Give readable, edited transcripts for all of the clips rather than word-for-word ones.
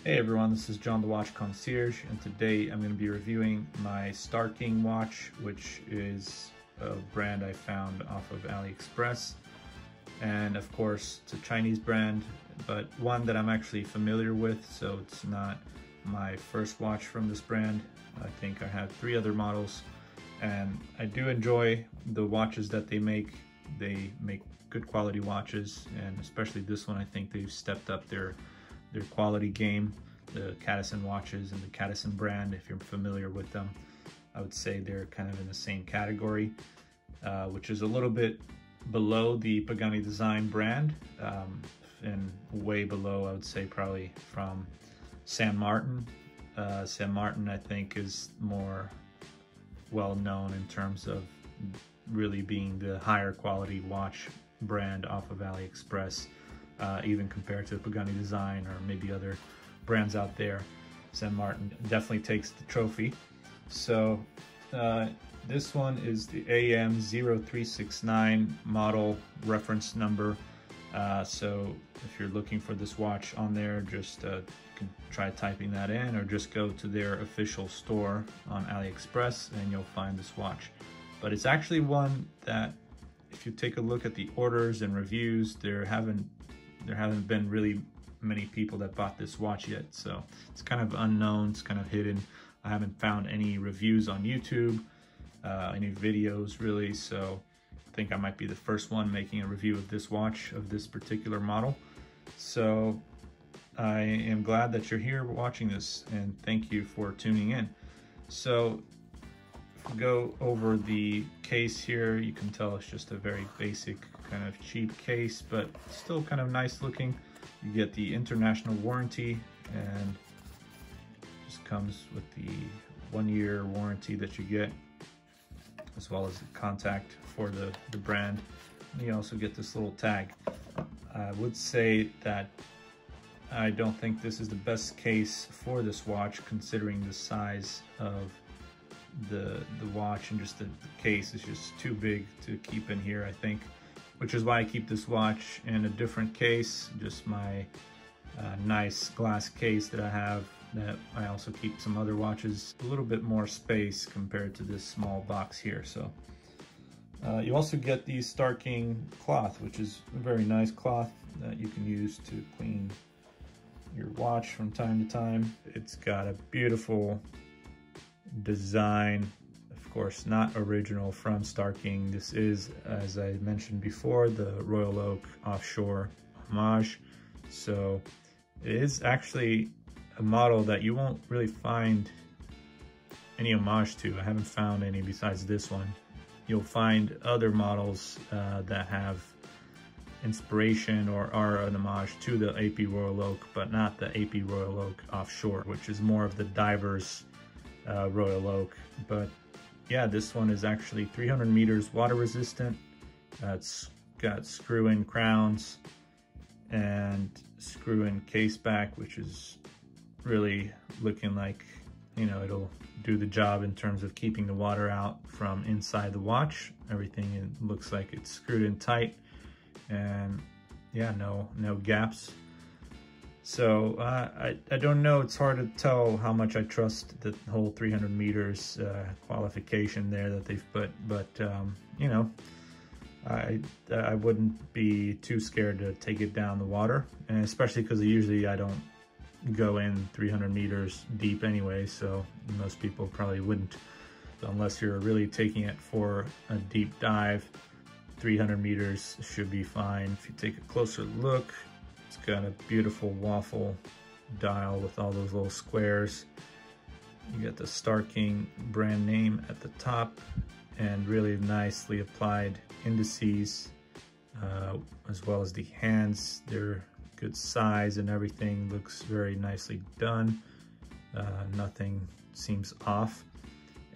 Hey everyone, this is John the Watch Concierge, and today I'm going to be reviewing my Star King watch, which is a brand I found off of Aliexpress. And of course, it's a Chinese brand, but one that I'm actually familiar with, so it's not my first watch from this brand. I think I have 3 other models, and I do enjoy the watches that they make. They make good quality watches, and especially this one, I think they've stepped up their quality game. The Cadison watches and the Cadison brand, if you're familiar with them, I would say they're kind of in the same category, which is a little bit below the Pagani Design brand, and way below, I would say, probably from San Martin. San Martin, I think, is more well known in terms of really being the higher quality watch brand off of Aliexpress. Even compared to Pagani Design or maybe other brands out there. San Martin definitely takes the trophy. So this one is the AM0369 model reference number. So if you're looking for this watch on there, just you can try typing that in, or just go to their official store on AliExpress and you'll find this watch. But it's actually one that, if you take a look at the orders and reviews, there haven't been really many people that bought this watch yet, so it's kind of unknown, it's kind of hidden. I haven't found any reviews on YouTube, any videos really, so I think I might be the first one making a review of this watch, of this particular model. So I am glad that you're here watching this, and thank you for tuning in. So if we go over the case here, you can tell it's just a very basic kind of cheap case, but still kind of nice looking. You get the international warranty, and just comes with the 1-year warranty that you get, as well as the contact for the brand. And you also get this little tag. I would say that I don't think this is the best case for this watch, considering the size of the watch, and just the case is just too big to keep in here, I think, which is why I keep this watch in a different case, just my nice glass case that I have, that I also keep some other watches, a little bit more space compared to this small box here. So you also get the Star King cloth, which is a very nice cloth that you can use to clean your watch from time to time. It's got a beautiful design, of course not original from Star King. This is, as I mentioned before, the Royal Oak Offshore Homage. So it is actually a model that you won't really find any homage to. I haven't found any besides this one. You'll find other models that have inspiration or are an homage to the AP Royal Oak, but not the AP Royal Oak Offshore, which is more of the divers Royal Oak. But yeah, this one is actually 300 meters water resistant. It's got screw-in crowns and screw-in case back, which is really looking like, you know, it'll do the job in terms of keeping the water out from inside the watch. Everything looks like it's screwed in tight, and yeah, no gaps. So I don't know, it's hard to tell how much I trust the whole 300 meters qualification there that they've put, but you know, I wouldn't be too scared to take it down the water, and especially because usually I don't go in 300 meters deep anyway, so most people probably wouldn't, unless you're really taking it for a deep dive. 300 meters should be fine. If you take a closer look, it's got a beautiful Waffle dial with all those little squares. You get the Star King brand name at the top, and really nicely applied indices, as well as the hands. They're good size, and everything looks very nicely done. Nothing seems off.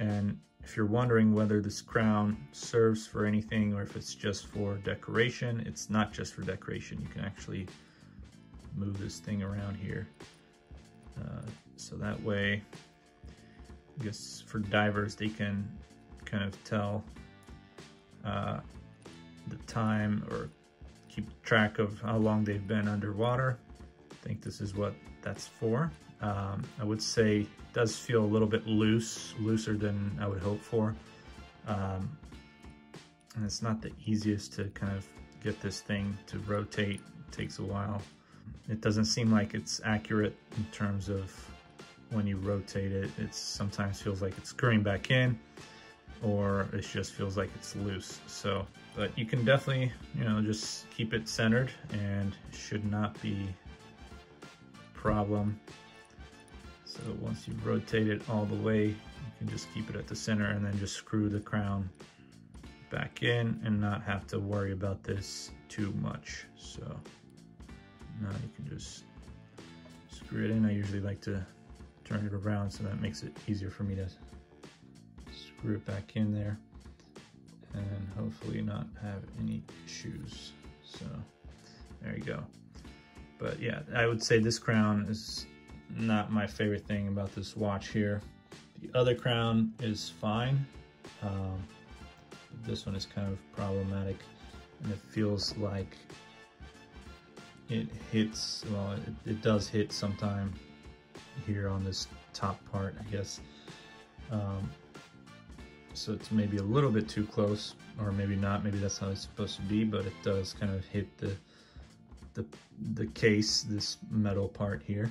And if you're wondering whether this crown serves for anything or if it's just for decoration, it's not just for decoration. You can actually move this thing around here, so that way, I guess for divers, they can kind of tell the time or keep track of how long they've been underwater. I think this is what that's for. I would say it does feel a little bit looser than I would hope for. And it's not the easiest to kind of get this thing to rotate. It takes a while. It doesn't seem like it's accurate in terms of when you rotate it. It sometimes feels like it's screwing back in, or it just feels like it's loose. So, but you can definitely, you know, just keep it centered and it should not be a problem. So once you rotate it all the way, you can just keep it at the center and then just screw the crown back in and not have to worry about this too much. So now you can just screw it in. I usually like to turn it around so that makes it easier for me to screw it back in there and hopefully not have any issues. So there you go. But yeah, I would say this crown is not my favorite thing about this watch here. The other crown is fine. This one is kind of problematic, and it feels like it hits, well, it does hit sometime here on this top part, I guess. So it's maybe a little bit too close, or maybe not, maybe that's how it's supposed to be, but it does kind of hit the case, this metal part here.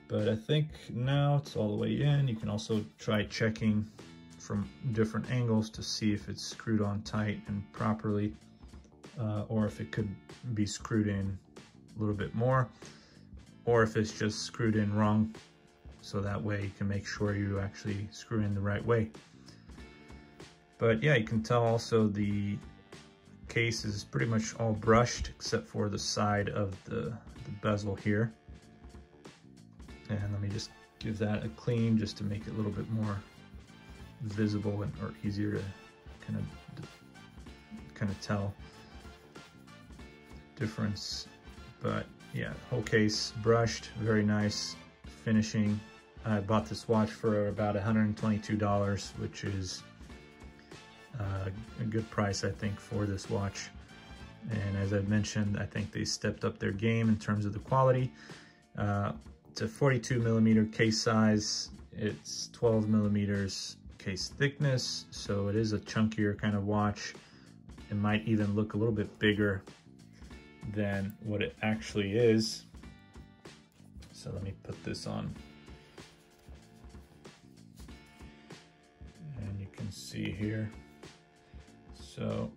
But I think now it's all the way in. You can also try checking from different angles to see if it's screwed on tight and properly, or if it could be screwed in a little bit more, or if it's just screwed in wrong, so that way you can make sure you actually screw in the right way. But yeah, you can tell also the case is pretty much all brushed except for the side of the bezel here. And let me just give that a clean just to make it a little bit more visible and or easier to kind of tell the difference. But yeah, whole case brushed, very nice finishing. I bought this watch for about $122, which is a good price, I think, for this watch. And as I mentioned, I think they stepped up their game in terms of the quality. It's a 42 millimeter case size. It's 12 millimeters case thickness, so it is a chunkier kind of watch. It might even look a little bit bigger than what it actually is. So let me put this on. And you can see here. So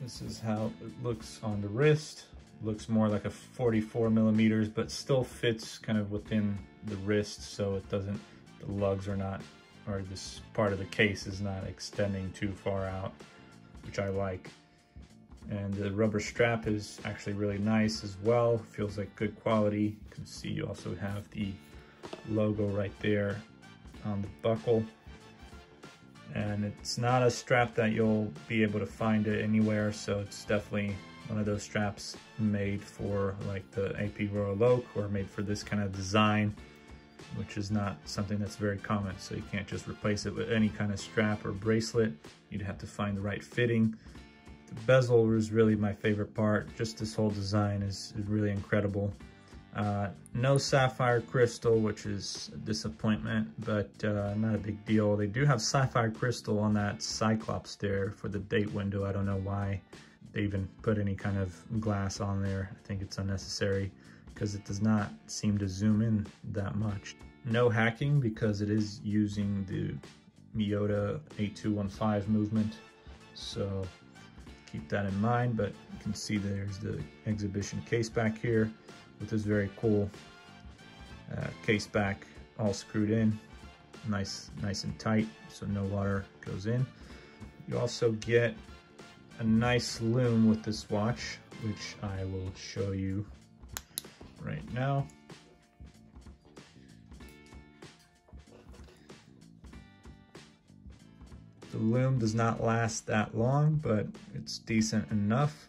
this is how it looks on the wrist. Looks more like a 44 millimeters, but still fits kind of within the wrist, so it doesn't, the lugs are not, or this part of the case is not extending too far out, which I like. And the rubber strap is actually really nice as well. Feels like good quality. You can see you also have the logo right there on the buckle. And it's not a strap that you'll be able to find it anywhere, so it's definitely one of those straps made for like the AP Royal Oak, or made for this kind of design, which is not something that's very common. So you can't just replace it with any kind of strap or bracelet. You'd have to find the right fitting. The bezel was really my favorite part. Just this whole design is really incredible. No sapphire crystal, which is a disappointment, but not a big deal. They do have sapphire crystal on that Cyclops there for the date window. I don't know why they even put any kind of glass on there. I think it's unnecessary because it does not seem to zoom in that much. No hacking because it is using the Miyota 8215 movement, so keep that in mind. But you can see there's the exhibition case back here with this very cool case back, all screwed in, nice and tight, so no water goes in. You also get a nice lume with this watch, which I will show you right now. The lume does not last that long, but it's decent enough.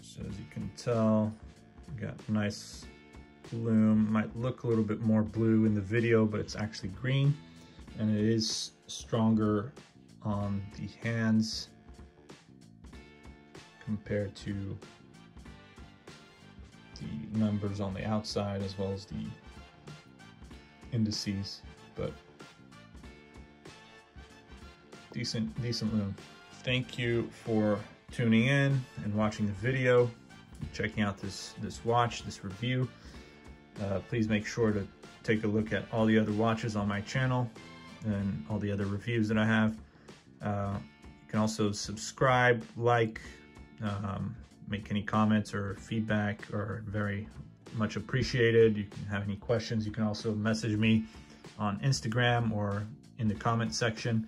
So as you can tell, you got nice lume. Might look a little bit more blue in the video, but it's actually green, and it is stronger on the hands compared to the numbers on the outside, as well as the indices, but decent loom. Thank you for tuning in and watching the video, checking out this watch, this review. Please make sure to take a look at all the other watches on my channel and all the other reviews that I have. You can also subscribe, like, make any comments or feedback are very much appreciated. You can have any questions. You can also message me on Instagram or in the comment section.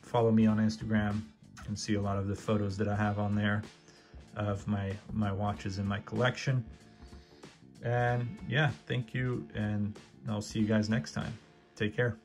Follow me on Instagram. You can see a lot of the photos that I have on there of my watches in my collection. And yeah, thank you, and I'll see you guys next time. Take care.